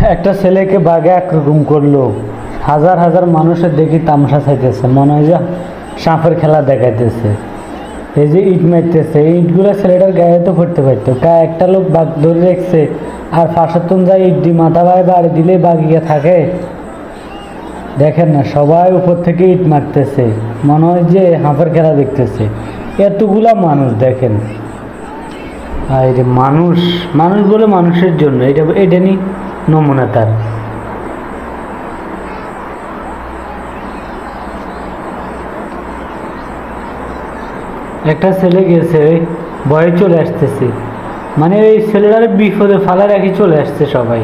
একটা ছেলেকে বাঘে আক্রমণ করলো, হাজার হাজার মানুষের দেখি তামাশা চাইতেছে, মনে হয় যে সাপের খেলা দেখাইতেছে। এই যে ইট মারতেছে, এই ইটগুলো ছেলেটার গায়ে তো পড়তে পারতো, গায়ে একটা লোক বাঘ ধরে রেখছে, আর ফাঁসাতুন যায় ইট দিয়ে মাথা বাড়ি বাড়ি দিলে বাঘিয়ে থাকে। দেখেন না, সবাই উপর থেকে ইট মারতেছে, মনে হয় যে হাঁপের খেলা দেখতেছে। এতগুলা মানুষ দেখেন, আর এই যে মানুষ, মানুষ বলে মানুষের জন্য, এটা নি নমুনা তার। একটা ছেলে গেছে, ভয়ে চলে আসতেছে, মানে এই ছেলেটার বিপদে ফালা রাখি চলে আসছে সবাই।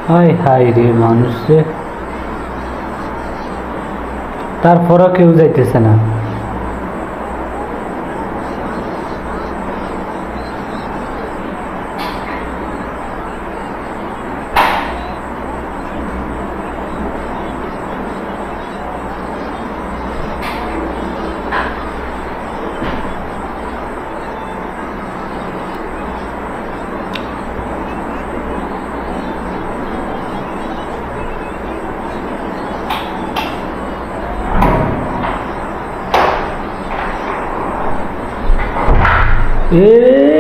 হায় হায় রে মানুষ রে, তারপরও কেউ যাইতেছে না। এ